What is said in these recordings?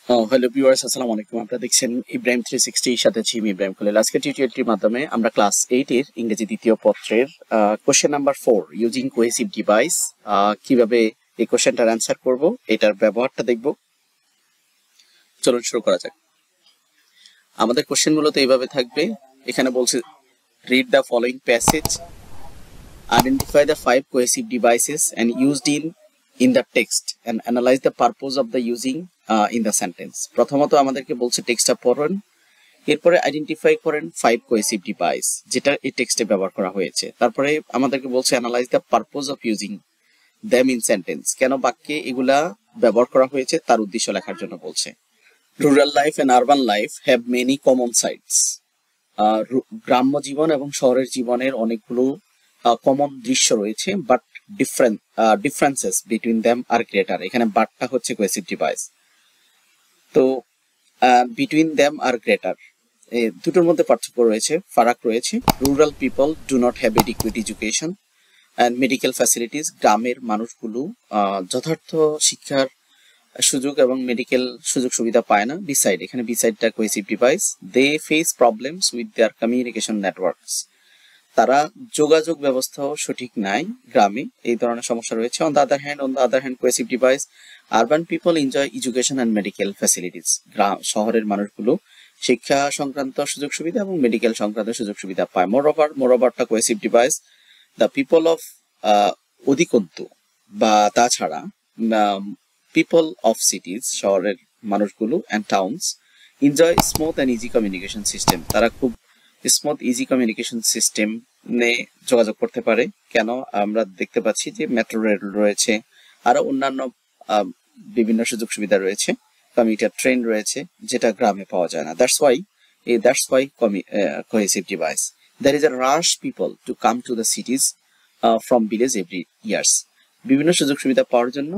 Hello viewers, আসসালামু আলাইকুম। আপনারা দেখছেন ইব্রাহিম 360 এর সাথে আছি আমি ইব্রাহিম খলিল। আজকে টিউটোরিয়ালটির মাধ্যমে আমরা ক্লাস 8 এর ইংরেজি দ্বিতীয় পত্রের question number 4 using cohesive device কিভাবে এই কোশ্চেনটার অ্যানসার করব এটার ব্যবহারটা দেখব। চলুন শুরু করা যাক। আমাদের কোশ্চেন মূলত এইভাবে থাকবে। এখানে বলছে read the following passage, identify the 5 cohesive devices and used in the text and analyze the purpose of the using in the sentence. প্রথমত আমাদেরকে বলছে টেক্সটটা পড়ুন, এরপরে আইডেন্টিফাই করেন 5 কোহেসিভ ডিভাইস যেটা এই টেক্সটে ব্যবহার করা হয়েছে। তারপরে আমাদেরকে বলছে analyse the purpose of using them in sentence, কেন বাক্যে এগুলা ব্যবহার করা হয়েছে তার উদ্দেশ্য লেখার জন্য বলছে। Rural life and urban life have many common sights. গ্রাম্য জীবন এবং শহরের জীবনের অনেকগুলো কমন দৃশ্য রয়েছে, but differences between them are greater. এখানে বাটটা হচ্ছে কোহেসিভ ডিভাইস। তো বিটুইন দেম আর গ্রেটার এই দুটোর মধ্যে পার্থক্য রয়েছে, ফারাক রয়েছে। Rural people do not have adequate education and medical facilities. গ্রামের মানুষগুলো যথার্থ শিক্ষার সুযোগ এবং মেডিকেল সুযোগ সুবিধা পায় না। বিসাইড, এখানে বিসাইডটা cohesive device. They face problems with their communication networks. তারা যোগাযোগ ব্যবস্থাও সঠিক নাই, গ্রামে এই ধরনের সমস্যা রয়েছে। On the other hand cohesive device, urban people enjoy education and medical facilities. শহরের মানুষগুলো শিক্ষা সংক্রান্ত সুযোগ সুবিধা এবং মেডিকেল সংক্রান্ত সুযোগ সুবিধা পায়। মোরওভারটা cohesive device. The people of অধিকন্তু বা তাছাড়া পিপল অফ সিটিজ, শহরের মানুষগুলো, and towns enjoy smooth and easy communication system. তারা খুব স্মুথ ইজি কমিউনিকেশন সিস্টেম যোগাযোগ করতে পারে। কেন? আমরা দেখতে পাচ্ছি যে মেট্রো রেল রয়েছে, আরো অন্যান্য বিভিন্ন সুযোগ সুবিধা রয়েছে, কমিউটার ট্রেন রয়েছে, যেটা গ্রামে পাওয়া যায় না। That's why cohesive device. There is a rush people to come to the cities from village every years. বিভিন্ন সুযোগ সুবিধা পাওয়ার জন্য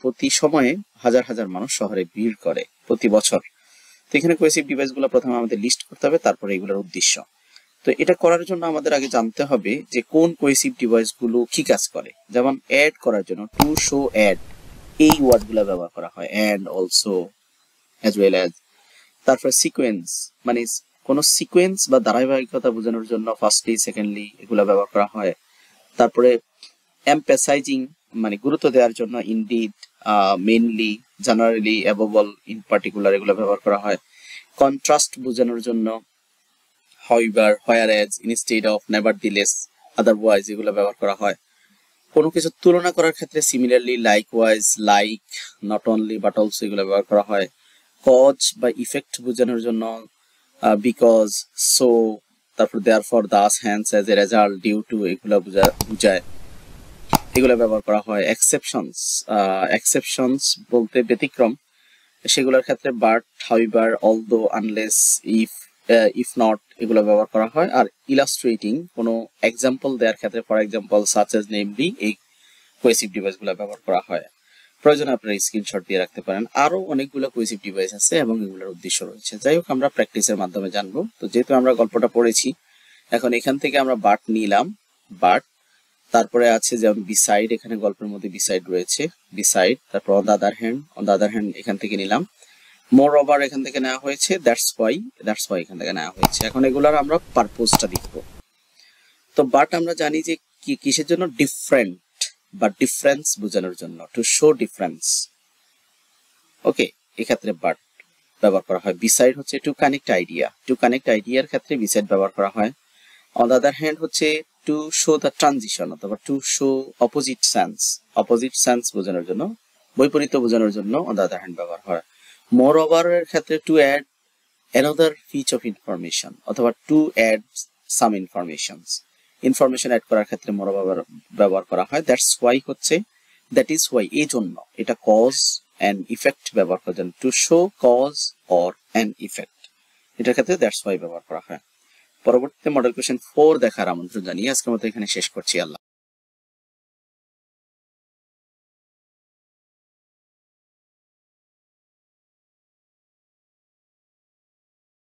প্রতি সময়ে হাজার হাজার মানুষ শহরে ভিড় করে প্রতি বছর। তো এখানে কোহেসিভ ডিভাইস গুলো প্রথমে আমাদের লিস্ট করতে হবে, তারপরে এগুলোর উদ্দেশ্য। তো এটা করার জন্য আমাদের আগে জানতে হবে যে কোন কোহেসিভ ডিভাইস গুলো কি কাজ করে। যেমন অ্যাড করার জন্য টু শো অ্যাড, এই ওয়ার্ড গুলো ব্যবহার করা হয়, and also, as well as. তারপরে সিকোয়েন্স, মানে কোন সিকোয়েন্স বা ধারাবাহিকতা বোঝানোর জন্য ফার্স্টলি, সেকেন্ডলি এগুলো ব্যবহার করা হয়। তারপরে এমফাসাইজিং, মানে গুরুত্ব দেওয়ার জন্য indeed, mainly, generally, above all, in particular এগুলো ব্যবহার করা হয়। কন্ট্রাস্ট বোঝানোর জন্য however, whereas, instead of, nevertheless, otherwise এগুলো ব্যবহার করা হয়। কোনো কিছু তুলনা করার ক্ষেত্রে similarly, likewise, like, not only but also এগুলো ব্যবহার করা হয়। কজ বা ইফেক্ট বোঝানোর জন্য বিকজ, সো, তারপর therefore, thus, hence, as a result, due to এগুলো বুঝায়, এগুলো ব্যবহার করা হয়। এক্সেপশনস বলতে ব্যতিক্রম, সেগুলোর ক্ষেত্রে but, however, although, unless, if not এগুলো ব্যবহার করা হয়। আর ইলাস্ট্রেটিং, কোনো এক্সাম্পল দেওয়ার ক্ষেত্রে, for example such as, namely, এই কোহেসিভ ডিভাইস গুলো ব্যবহার করা হয়। প্রয়োজনে আপনারা স্ক্রিনশট দিয়ে রাখতে পারেন। আরো অনেকগুলো কোহেসিভ ডিভাইস আছে এবং এগুলোর উদ্দেশ্য রয়েছে। যাই হোক, আমরা প্র্যাকটিসের মাধ্যমে জানবো। তো যেহেতু আমরা গল্পটা পড়েছি, এখন এখান থেকে আমরা বাট নিলাম, বাট। তারপরে আছে যেমন বিসাইড, এখানে গল্পের মধ্যে বিসাইড রয়েছে, বিসাইড। তারপর অন দ্য আদার হ্যান্ড এখান থেকে নিলাম। মোর ওভার এখান থেকে নেওয়া হয়েছে, দ্যাটস ওয়াই এখান থেকে নেওয়া হয়েছে। এখন এগুলার আমরা পারপোজটা দেখব। তো বাট আমরা জানি যে কিসের জন্য, ডিফারেন্ট বা ডিফারেন্স বোঝানোর জন্য, টু শো ডিফারেন্স। ওকে, এক্ষেত্রে বাট ব্যবহার করা হয়। বিসাইড হচ্ছে টু কানেক্ট আইডিয়ার ক্ষেত্রে বিসাইড ব্যবহার করা হয়। অন দ্য আদার হ্যান্ড হচ্ছে টু শো দ্য ট্রানজিশন অথবা টু শো অপোজিট সেন্স বোঝানোর জন্য, বৈপরীত্য বোঝানোর জন্য অন দ্য আদার হ্যান্ড ব্যবহার হয়। মোর ওভারের ক্ষেত্রে to add another piece of information অথবা to add some information add করার ক্ষেত্রে মোর ওভার ব্যবহার করা হয়। দ্যাট ইজ ওয়াই এই জন্য। এটা কজ অ্যান্ড ইফেক্ট ব্যবহার করার জন্য, to show cause or an effect, এটার ক্ষেত্রে দ্যাটস ওয়াই ব্যবহার করা হয়। পরবর্তীতে মডেল কোয়েশ্চেন 4 দেখার আমন্ত্রণ জানিয়ে আজকের মতো এখানে শেষ করছি। আল্লাহ।